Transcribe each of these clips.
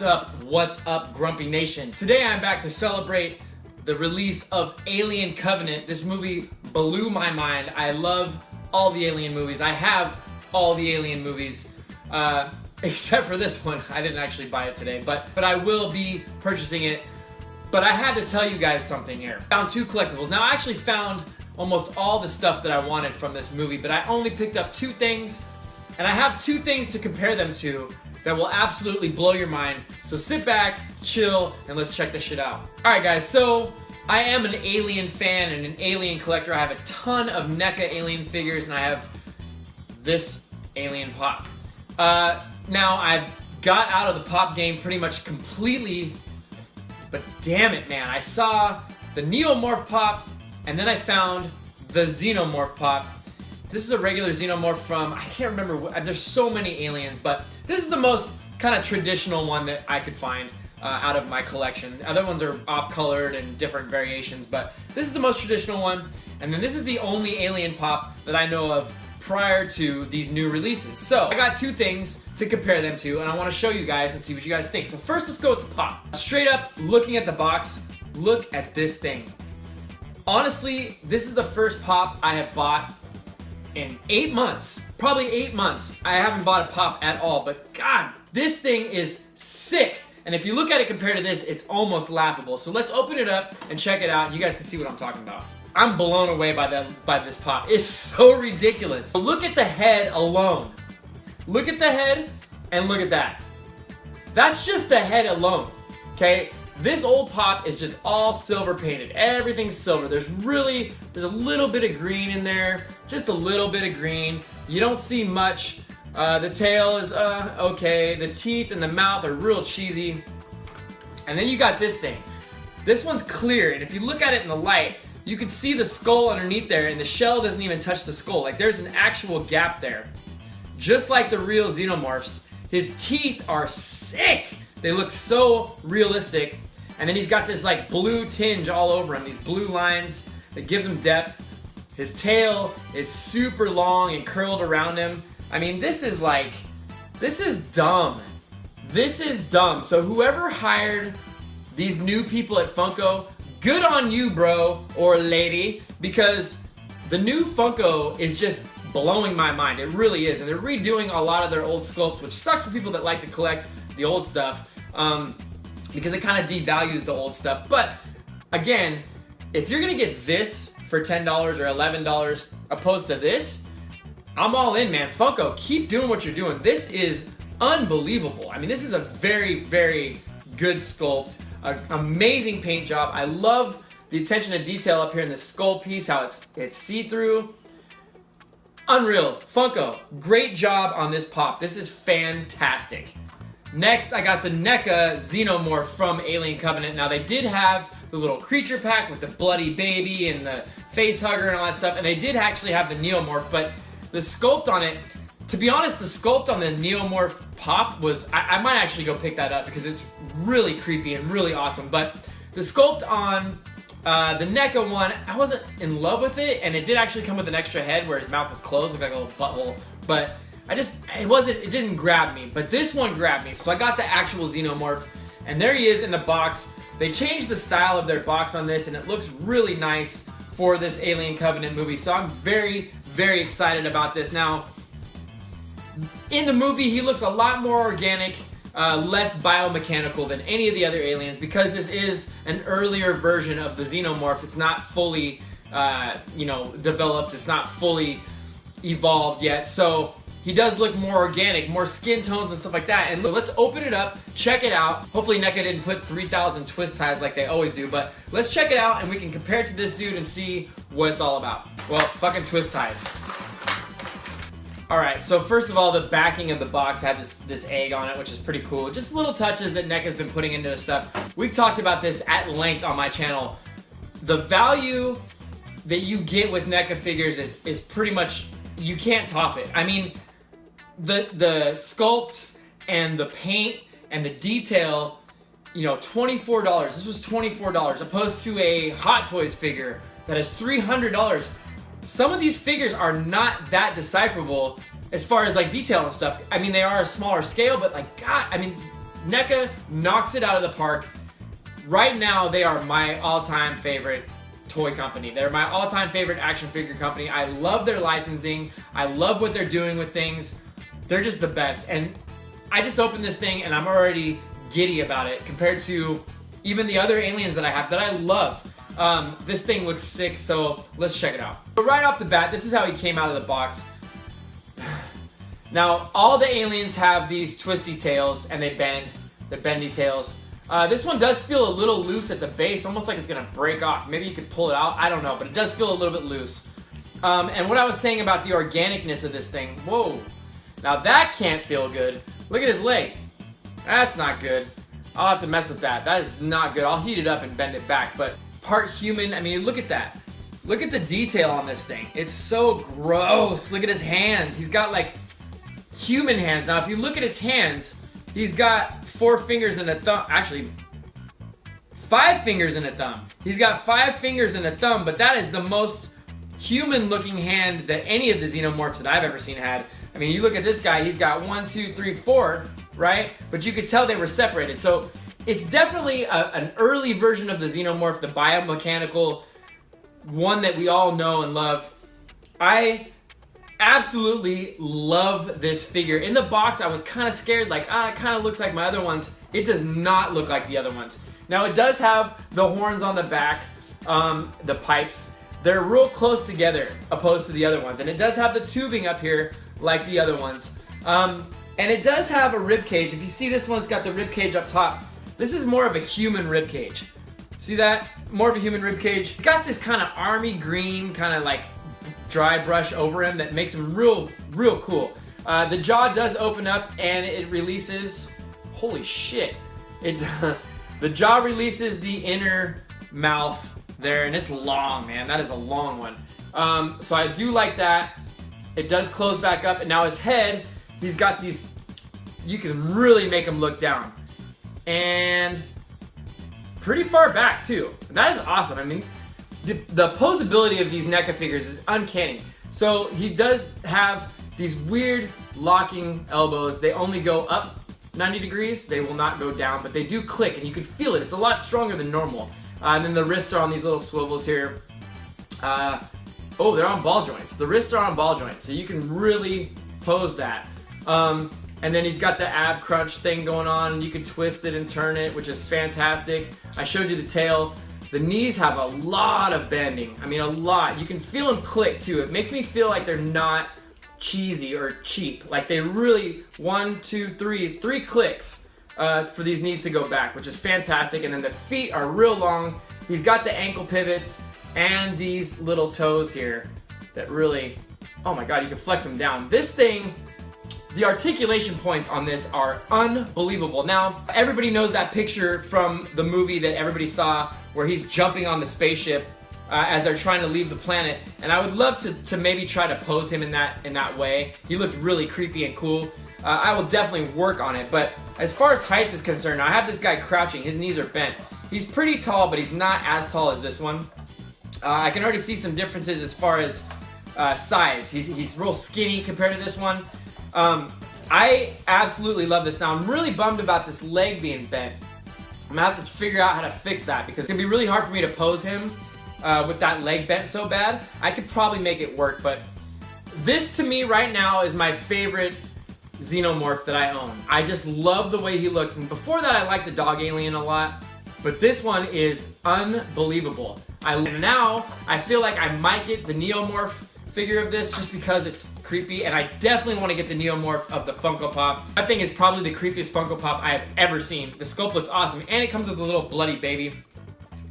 What's up, Grumpy Nation? Today I'm back to celebrate the release of Alien Covenant. This movie blew my mind. I love all the Alien movies. I have all the Alien movies, except for this one. I didn't actually buy it today, but I will be purchasing it. But I had to tell you guys something here. Found two collectibles. Now I actually found almost all the stuff that I wanted from this movie, but I only picked up two things, and I have two things to compare them to that will absolutely blow your mind. So sit back, chill, and let's check this shit out. Alright guys, so I am an Alien fan and an Alien collector. I have a ton of NECA Alien figures, and I have this Alien Pop. Now I've got out of the Pop game pretty much completely, but damn it, man. I saw the Neomorph Pop, and then I found the Xenomorph Pop. This is a regular Xenomorph from, I can't remember, there's so many aliens, but this is the most kind of traditional one that I could find out of my collection. Other ones are off-colored and different variations, but this is the most traditional one. And then this is the only Alien Pop that I know of prior to these new releases. So I got two things to compare them to, and I want to show you guys and see what you guys think. So first, let's go with the Pop. Straight up, looking at the box, look at this thing. Honestly, this is the first Pop I have bought in 8 months, probably 8 months. I haven't bought a Pop at all, but God, this thing is sick. And if you look at it compared to this, it's almost laughable. So let's open it up and check it out. You guys can see what I'm talking about. I'm blown away by this Pop. It's so ridiculous. So look at the head alone. Look at the head and look at that. That's just the head alone, okay? This old Pop is just all silver painted. Everything's silver. There's a little bit of green in there. Just a little bit of green. You don't see much. The tail is okay. The teeth and the mouth are real cheesy. And then you got this thing. This one's clear, and if you look at it in the light, you can see the skull underneath there, and the shell doesn't even touch the skull. Like, there's an actual gap there. Just like the real Xenomorphs, his teeth are sick. They look so realistic. And then he's got this like blue tinge all over him, these blue lines that gives him depth. His tail is super long and curled around him. I mean, this is dumb. This is dumb. So whoever hired these new people at Funko, good on you, bro or lady, because the new Funko is just blowing my mind. It really is. And they're redoing a lot of their old sculpts, which sucks for people that like to collect the old stuff. Because it kind of devalues the old stuff. But again, if you're gonna get this for $10 or $11 opposed to this, I'm all in, man. Funko, keep doing what you're doing. This is unbelievable. I mean, this is a very, very good sculpt, an amazing paint job. I love the attention to detail up here in the skull piece, how it's see-through. Unreal. Funko, great job on this Pop. This is fantastic. Next, I got the NECA Xenomorph from Alien Covenant. Now, they did have the little creature pack with the bloody baby and the face hugger and all that stuff, and they did actually have the Neomorph, but the sculpt on it, to be honest, the sculpt on the Neomorph Pop was, I might actually go pick that up because it's really creepy and really awesome, but the sculpt on the NECA one, I wasn't in love with it, and it did actually come with an extra head where his mouth was closed, looked like a little butthole, but it didn't grab me, but this one grabbed me. So I got the actual Xenomorph, and there he is in the box. They changed the style of their box on this, and it looks really nice for this Alien Covenant movie. So I'm very, very excited about this. Now, in the movie, he looks a lot more organic, less biomechanical than any of the other aliens, because this is an earlier version of the Xenomorph. It's not fully, developed. It's not fully evolved yet. So he does look more organic, more skin tones and stuff like that. And let's open it up, check it out. Hopefully NECA didn't put 3,000 twist ties like they always do, but let's check it out and we can compare it to this dude and see what it's all about. Well, fucking twist ties. Alright, so first of all, the backing of the box had this egg on it, which is pretty cool. Just little touches that NECA's been putting into their stuff. We've talked about this at length on my channel. The value that you get with NECA figures is pretty much, you can't top it. I mean, the sculpts and the paint and the detail, $24. This was $24 opposed to a Hot Toys figure that is $300. Some of these figures are not that decipherable as far as like detail and stuff. I mean, they are a smaller scale, but like, God, I mean, NECA knocks it out of the park. Right now, they are my all-time favorite toy company. They're my all-time favorite action figure company. I love their licensing. I love what they're doing with things. They're just the best. And I just opened this thing and I'm already giddy about it compared to even the other aliens that I have that I love. This thing looks sick, so let's check it out. But right off the bat, this is how he came out of the box. Now, all the aliens have these twisty tails and they bend. They're bendy tails. This one does feel a little loose at the base, almost like it's gonna break off. Maybe you could pull it out, I don't know, but it does feel a little bit loose. And what I was saying about the organicness of this thing, whoa. Now that can't feel good. Look at his leg. That's not good. I'll have to mess with that. That is not good. I'll heat it up and bend it back, but part human, I mean, look at that. Look at the detail on this thing. It's so gross. Look at his hands. He's got like human hands. Now, if you look at his hands, he's got 4 fingers and a thumb. Actually, 5 fingers and a thumb. He's got 5 fingers and a thumb, but that is the most human-looking hand that any of the xenomorphs that I've ever seen had. I mean, you look at this guy, he's got 1, 2, 3, 4, right? But you could tell they were separated. So it's definitely an early version of the xenomorph, the biomechanical one that we all know and love. I absolutely love this figure. In the box, I was kind of scared, like, it kind of looks like my other ones. It does not look like the other ones. Now, it does have the horns on the back, the pipes. They're real close together, opposed to the other ones. And it does have the tubing up here, like the other ones. And it does have a rib cage. If you see this one's got the rib cage up top. This is more of a human rib cage. See that? More of a human rib cage. It's got this kind of army green, kind of like dry brush over him that makes him real cool. The jaw does open up and it releases, holy shit. The jaw releases the inner mouth there, and it's long, man. That is a long one. So I do like that. It does close back up, and now his head, he's got these, you can really make him look down. And pretty far back too. That is awesome. I mean, the posability of these NECA figures is uncanny. So he does have these weird locking elbows. They only go up 90 degrees. They will not go down, but they do click and you can feel it. It's a lot stronger than normal. And then the wrists are on these little swivels here. Oh, they're on ball joints. The wrists are on ball joints, so you can really pose that. And then he's got the ab crunch thing going on, and you can twist it and turn it, which is fantastic. I showed you the tail. The knees have a lot of bending. I mean, a lot. You can feel them click too. It makes me feel like they're not cheesy or cheap. Like they really, 1, 2, 3 clicks for these knees to go back, which is fantastic. And then the feet are real long. He's got the ankle pivots and these little toes here that really, oh my God, you can flex them down. This thing, the articulation points on this are unbelievable. Now, everybody knows that picture from the movie that everybody saw where he's jumping on the spaceship as they're trying to leave the planet. And I would love to maybe try to pose him in that way. He looked really creepy and cool. I will definitely work on it. But as far as height is concerned, I have this guy crouching. His knees are bent. He's pretty tall, but he's not as tall as this one. I can already see some differences as far as size. He's real skinny compared to this one. I absolutely love this. Now, I'm really bummed about this leg being bent. I'm gonna have to figure out how to fix that because it's gonna be really hard for me to pose him with that leg bent so bad. I could probably make it work, but this to me right now is my favorite xenomorph that I own. I just love the way he looks, and before that I liked the dog alien a lot, but this one is unbelievable. Now I feel like I might get the Neomorph figure of this just because it's creepy, and I definitely want to get the Neomorph of the Funko Pop. That thing is probably the creepiest Funko Pop I have ever seen. The sculpt looks awesome, and it comes with a little bloody baby.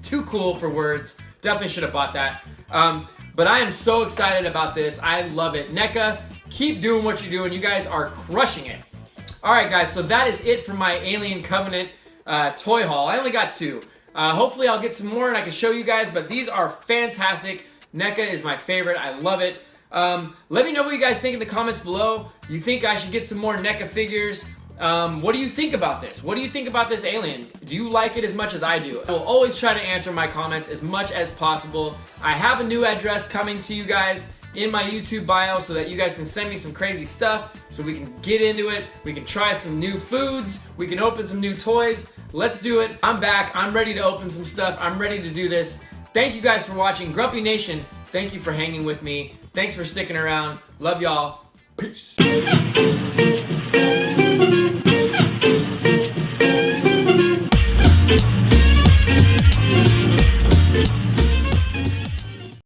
Too cool for words. Definitely should have bought that. But I am so excited about this. I love it. NECA, keep doing what you're doing. You guys are crushing it. Alright guys, so that is it for my Alien Covenant toy haul. I only got 2. Hopefully I'll get some more and I can show you guys, but these are fantastic. NECA is my favorite. I love it. Let me know what you guys think in the comments below. You think I should get some more NECA figures? What do you think about this? What do you think about this alien? Do you like it as much as I do? I will always try to answer my comments as much as possible. I have a new address coming to you guys in my YouTube bio so that you guys can send me some crazy stuff so we can get into it. We can try some new foods. We can open some new toys. Let's do it. I'm back. I'm ready to open some stuff. I'm ready to do this. Thank you guys for watching. Grumpy Nation, thank you for hanging with me. Thanks for sticking around. Love y'all. Peace.